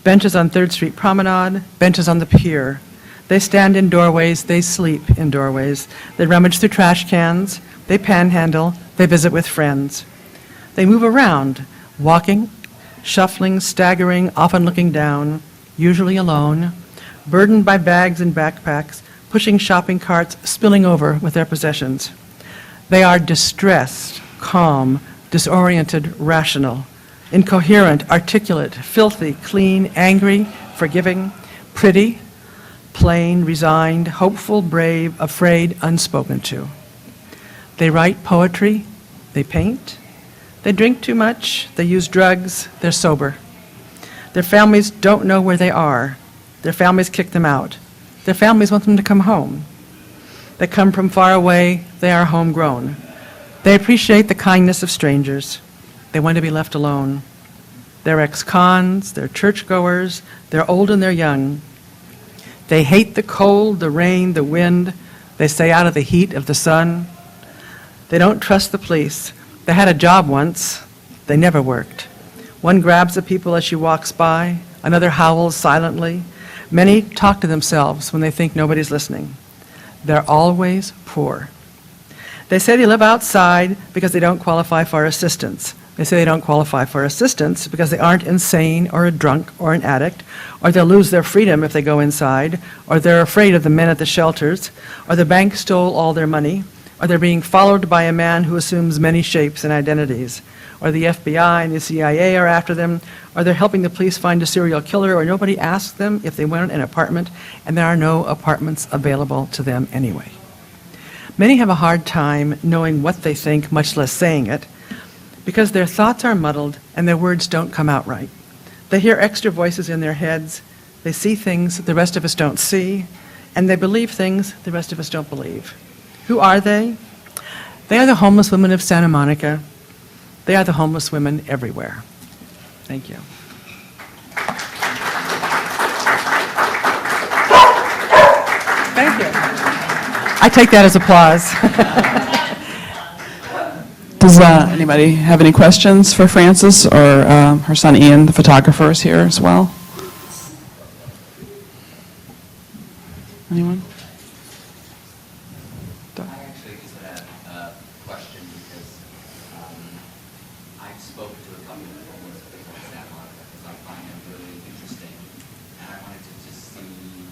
benches on 3rd Street Promenade, benches on the pier. They stand in doorways, they sleep in doorways. They rummage through trash cans, they panhandle, they visit with friends. They move around, walking, shuffling, staggering, often looking down, usually alone, burdened by bags and backpacks, pushing shopping carts, spilling over with their possessions. They are distressed, calm, disoriented, rational, incoherent, articulate, filthy, clean, angry, forgiving, pretty, plain, resigned, hopeful, brave, afraid, unspoken to. They write poetry, they paint, they drink too much, they use drugs, they're sober. Their families don't know where they are. Their families kick them out. Their families want them to come home. They come from far away, they are homegrown. They appreciate the kindness of strangers. They want to be left alone. They're ex-cons, they're churchgoers, they're old and they're young. They hate the cold, the rain, the wind. They stay out of the heat of the sun. They don't trust the police. They had a job once. They never worked. One grabs the people as she walks by. Another howls silently. Many talk to themselves when they think nobody's listening. They're always poor. They say they live outside because they don't qualify for assistance. They say they don't qualify for assistance because they aren't insane or a drunk or an addict, or they'll lose their freedom if they go inside, or they're afraid of the men at the shelters, or the bank stole all their money, or they're being followed by a man who assumes many shapes and identities, or the FBI and the CIA are after them, or they're helping the police find a serial killer, or nobody asks them if they want an apartment, and there are no apartments available to them anyway. Many have a hard time knowing what they think, much less saying it, because their thoughts are muddled and their words don't come out right. They hear extra voices in their heads, they see things the rest of us don't see, and they believe things the rest of us don't believe. Who are they? They are the homeless women of Santa Monica. They are the homeless women everywhere. Thank you. Thank you. I take that as applause. Does anybody have any questions for Frances, or her son Ian, the photographer, is here as well? Anyone? I actually just had a question because I spoke to a couple of homeless people in Santa Monica because I find them really interesting. And I wanted to just see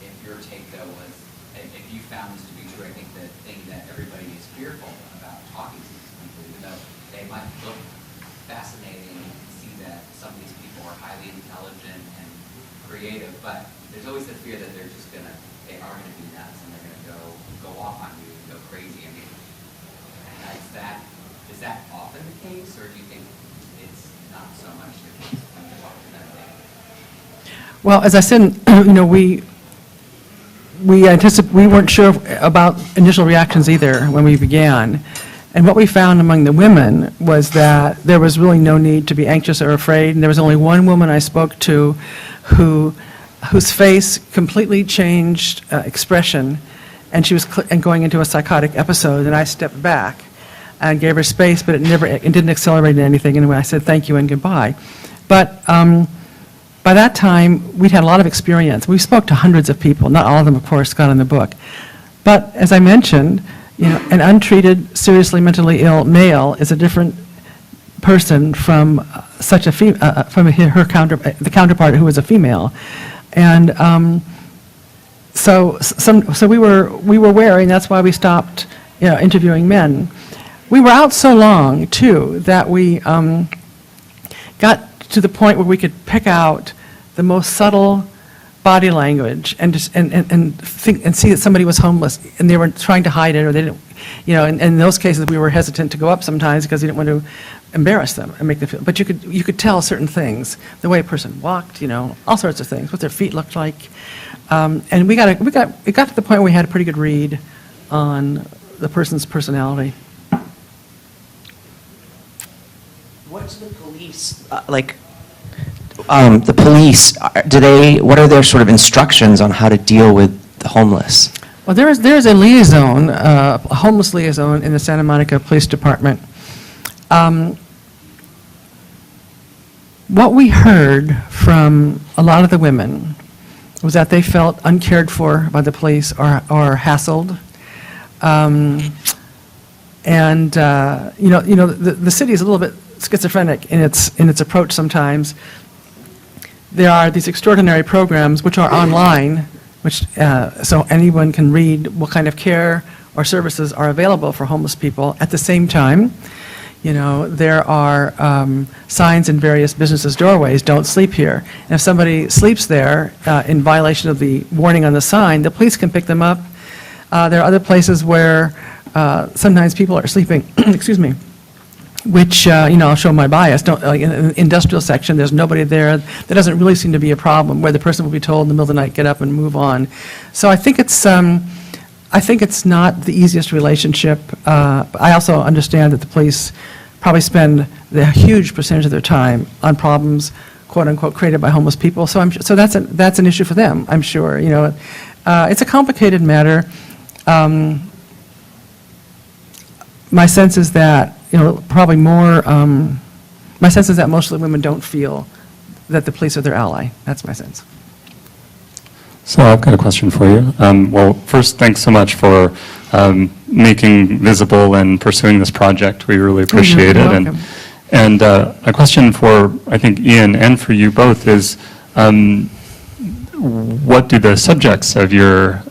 if your take, though, was, if you found this to be true. I think the thing that everybody is fearful about talking to these people, even though they might look fascinating and see that some of these people are highly intelligent and creative, but there's always the fear that they are gonna be nuts and they're gonna go off on you and go crazy. I mean, is that often the case, or do you think it's not so much the case when you talk to them? Well, as I said, we weren't sure about initial reactions either when we began. And what we found among the women was that there was really no need to be anxious or afraid. And there was only one woman I spoke to whose face completely changed expression, and she was going into a psychotic episode. And I stepped back and gave her space, but it didn't accelerate anything. And I said thank you and goodbye. But by that time, we'd had a lot of experience. We spoke to hundreds of people. Not all of them, of course, got in the book. But as I mentioned, an untreated, seriously mentally ill male is a different person from the counterpart who was a female, and so we were wary, and that's why we stopped, interviewing men. We were out so long too that we got to the point where we could pick out the most subtle body language and think and see that somebody was homeless and they were trying to hide it, or they didn't, and in those cases we were hesitant to go up sometimes because we didn't want to embarrass them and make them feel. But you could tell certain things, the way a person walked, all sorts of things, what their feet looked like, and it got to the point where we had a pretty good read on the person's personality. What's the police like? The police, what are their sort of instructions on how to deal with the homeless? Well, there's a liaison, a homeless liaison in the Santa Monica Police Department. What we heard from a lot of the women was that they felt uncared for by the police or hassled. The city is a little bit schizophrenic in its approach sometimes. There are these extraordinary programs which are online, so anyone can read what kind of care or services are available for homeless people. At the same time, there are signs in various businesses' doorways, "Don't sleep here." And if somebody sleeps there in violation of the warning on the sign, the police can pick them up. There are other places where sometimes people are sleeping, excuse me, which, I'll show my bias. Like in the industrial section, there's nobody there. That doesn't really seem to be a problem, where the person will be told in the middle of the night, get up and move on. So I think it's not the easiest relationship. I also understand that the police probably spend the huge percentage of their time on problems, quote unquote, created by homeless people. So that's an issue for them, I'm sure. It's a complicated matter. My sense is that, probably more, my sense is that most of the women don't feel that the police are their ally. That's my sense. So I've got a question for you. Well, first, thanks so much for making visible and pursuing this project. We really appreciate it. Welcome. And a question for, I think, Ian and for you both is, what do the subjects of your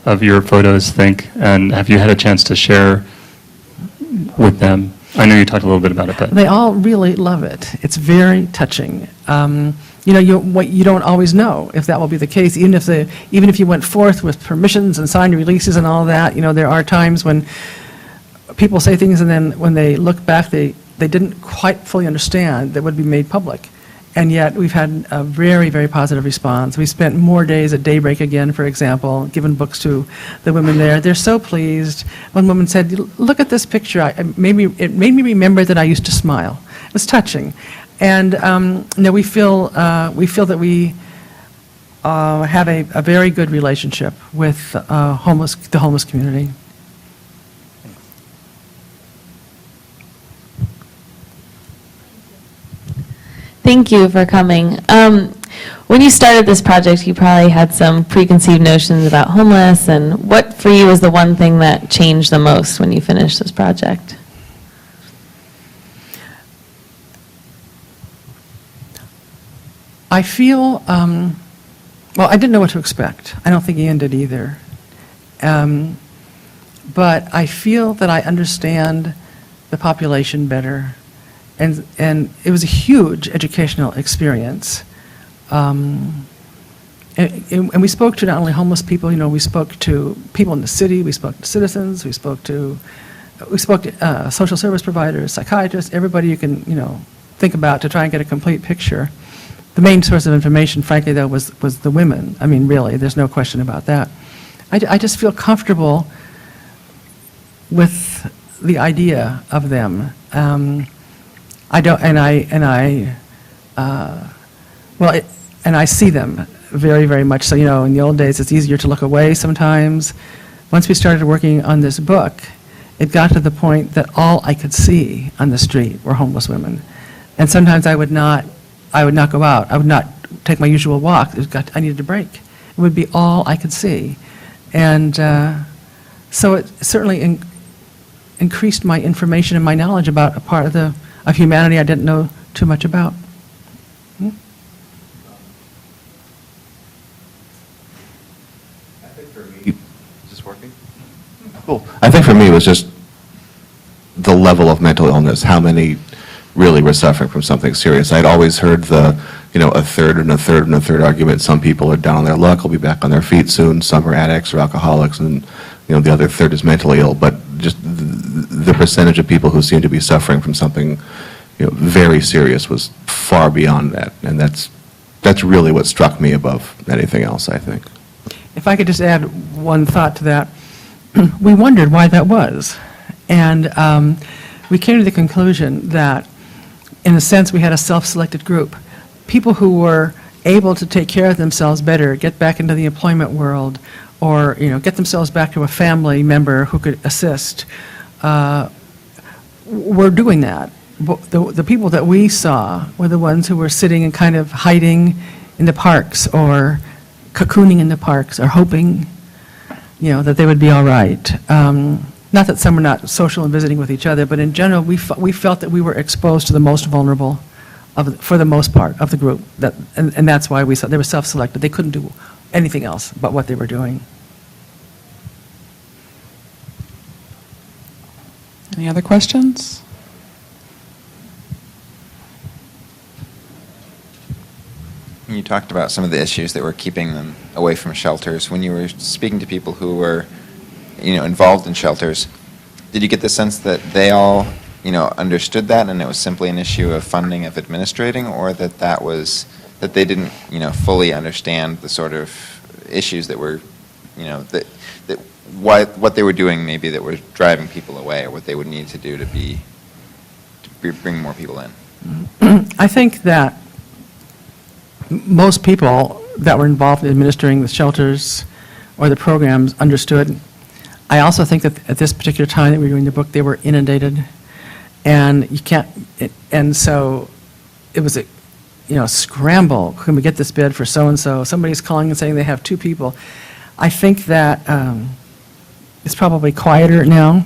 photos think, and have you had a chance to share with them? I know you talked a little bit about it, but They all really love it. It's very touching. You don't always know if that will be the case, even if you went forth with permissions and signed releases and all that. There are times when people say things and then when they look back, they didn't quite fully understand that would be made public. And yet, we've had a very, very positive response. We spent more days at Daybreak again, for example, giving books to the women there. They're so pleased. One woman said, "Look at this picture. It made me remember that I used to smile." It was touching. And we feel that we have a very good relationship with the homeless community. Thank you for coming. When you started this project, you probably had some preconceived notions about homeless, and what for you was the one thing that changed the most when you finished this project? I feel, well, I didn't know what to expect. I don't think Ian did either. But I feel that I understand the population better. And it was a huge educational experience. And we spoke to not only homeless people, we spoke to people in the city, we spoke to citizens, we spoke to social service providers, psychiatrists, everybody you can, think about to try and get a complete picture. The main source of information, frankly, though, was the women. I mean, really, there's no question about that. I just feel comfortable with the idea of them. I see them very, very much so. In the old days, it's easier to look away sometimes. Once we started working on this book, it got to the point that all I could see on the street were homeless women. And sometimes I would not go out. I would not take my usual walk. I needed a break. It would be all I could see. And so it certainly increased my information and my knowledge about a part of humanity I didn't know too much about. I think for me, is this working? Cool. I think for me it was just the level of mental illness, how many really were suffering from something serious. I'd always heard a third and a third and a third argument. Some people are down on their luck, will be back on their feet soon. Some are addicts or alcoholics, and the other third is mentally ill. But just the percentage of people who seem to be suffering from something very serious was far beyond that, and that's really what struck me above anything else, I think. If I could just add one thought to that, we wondered why that was, and we came to the conclusion that, in a sense, we had a self-selected group, people who were able to take care of themselves better, get back into the employment world, or get themselves back to a family member who could assist. Were doing that. The people that we saw were the ones who were sitting and kind of hiding in the parks or cocooning in the parks or hoping, that they would be all right. Not that some were not social and visiting with each other, but in general, we felt that we were exposed to the most vulnerable, for the most part, of the group. And that's why they were self-selected. They couldn't do anything else but what they were doing. Any other questions? You talked about some of the issues that were keeping them away from shelters. When you were speaking to people who were, involved in shelters, did you get the sense that they all, understood that and it was simply an issue of funding, of administrating, or that they didn't, fully understand the sort of issues that were, what they were doing maybe that were driving people away, or what they would need to do to bring more people in? I think that most people that were involved in administering the shelters or the programs understood. I also think that at this particular time that we were doing the book, they were inundated, and and so it was a scramble. Can we get this bid for so-and-so? Somebody's calling and saying they have 2 people. I think that it's probably quieter now.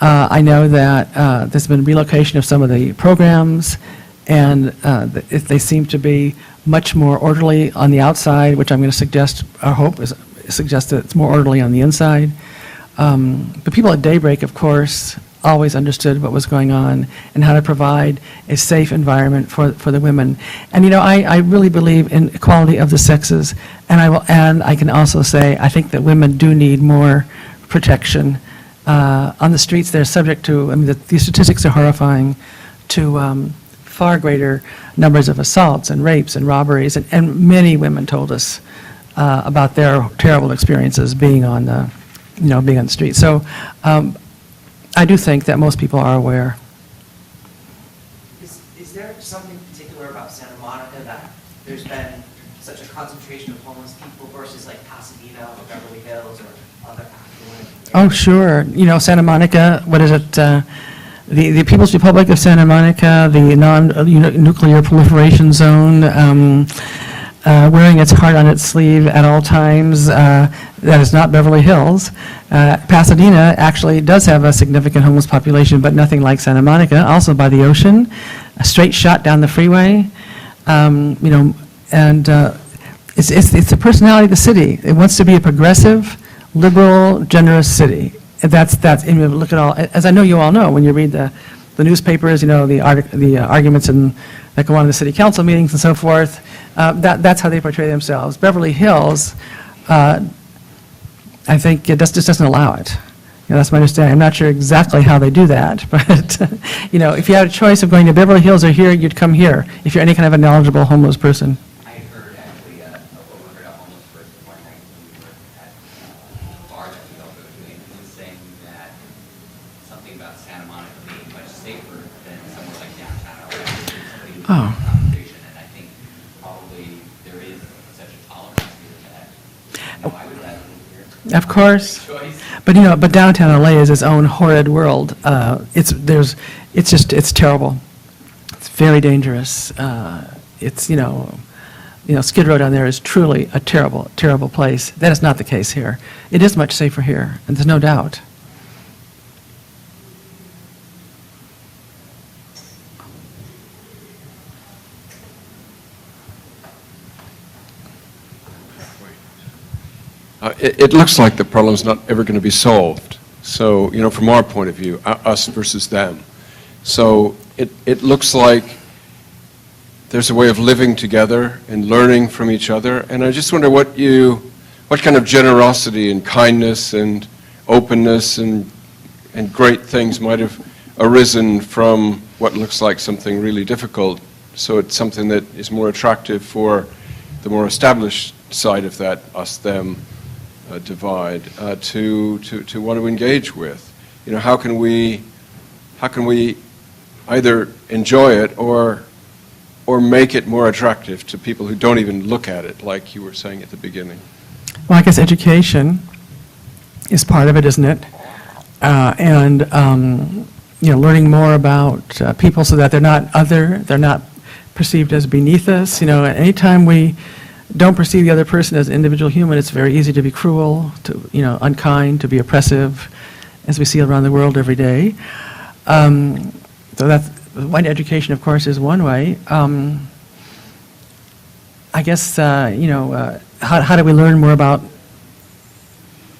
I know that there's been relocation of some of the programs, and they seem to be much more orderly on the outside, which I'm going to suggest that it's more orderly on the inside. The people at Daybreak, of course, always understood what was going on and how to provide a safe environment for the women. And I really believe in equality of the sexes, and I can also say I think that women do need more protection on the streets. They're subject to, these statistics are horrifying, to far greater numbers of assaults and rapes and robberies, and many women told us about their terrible experiences being on the, being on the street. So I do think that most people are aware. Is there something particular about Santa Monica that there's been such a concentration of homeless people versus like Pasadena or Beverly Hills or other affluent areas? Oh, sure. Santa Monica, what is it? The People's Republic of Santa Monica, the non-nuclear proliferation zone, wearing its heart on its sleeve at all times. That is not Beverly Hills. Pasadena actually does have a significant homeless population, but nothing like Santa Monica. Also by the ocean, a straight shot down the freeway. And it's the personality of the city. It wants to be a progressive, liberal, generous city. That's look at all, as I know you all know, when you read the newspapers, the arguments that go on in the city council meetings and so forth, that's how they portray themselves. Beverly Hills, I think it just doesn't allow it. That's my understanding. I'm not sure exactly how they do that, but, if you had a choice of going to Beverly Hills or here, you'd come here, if you're any kind of a knowledgeable homeless person. I heard actually overheard a homeless person one night when we were at a bar that we all go to, and he was saying that something about Santa Monica being much safer than somewhere like downtown LA. Somebody was Oh. in a conversation, and I think probably there is such a tolerance here that I would rather live here. Of course. Choice. But downtown LA is its own horrid world. It's terrible. It's very dangerous. Skid Row down there is truly a terrible, terrible place. That is not the case here. It is much safer here, and there's no doubt. It looks like the problem's not ever going to be solved. So, from our point of view, us versus them. So it looks like there's a way of living together and learning from each other. And I just wonder what kind of generosity and kindness and openness and great things might have arisen from what looks like something really difficult. So it's something that is more attractive for the more established side of that us-them divide to want to engage with. How can we either enjoy it or make it more attractive to people who don't even look at it, like you were saying at the beginning? Well, I guess education is part of it, isn't it? Learning more about people so that they're not other, they're not perceived as beneath us. Anytime we don't perceive the other person as an individual human, it's very easy to be cruel, to unkind, to be oppressive, as we see around the world every day. So that's one. Education, of course, is one way. I guess how do we learn more about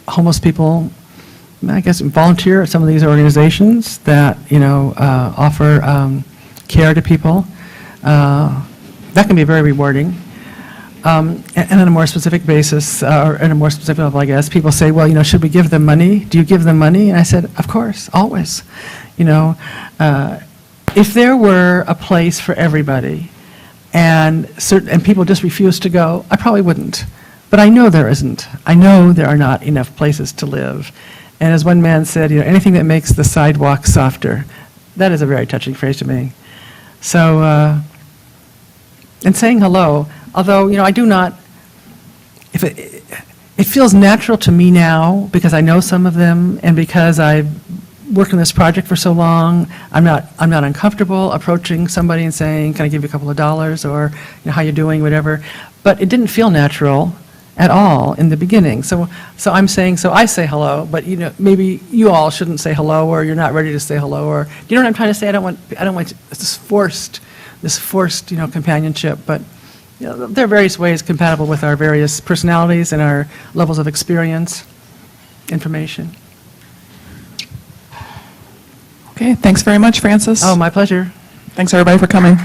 homeless people? I guess volunteer at some of these organizations that offer care to people. That can be very rewarding. And on a more specific basis, or in a more specific level, I guess, people say, well, should we give them money? Do you give them money? And I said, of course, always. If there were a place for everybody and people just refuse to go, I probably wouldn't. But I know there isn't. I know there are not enough places to live. And as one man said, anything that makes the sidewalk softer. That is a very touching phrase to me. So, and saying hello, although, I do not, it feels natural to me now because I know some of them and because I've worked on this project for so long, I'm not uncomfortable approaching somebody and saying, can I give you a couple of dollars, or how you doing, whatever. But it didn't feel natural at all in the beginning. So I say hello, but maybe you all shouldn't say hello, or you're not ready to say hello, or you know what I'm trying to say? I don't want this forced companionship, but there are various ways compatible with our various personalities and our levels of experience, information. Okay, thanks very much, Francis. Oh, my pleasure. Thanks, everybody, for coming.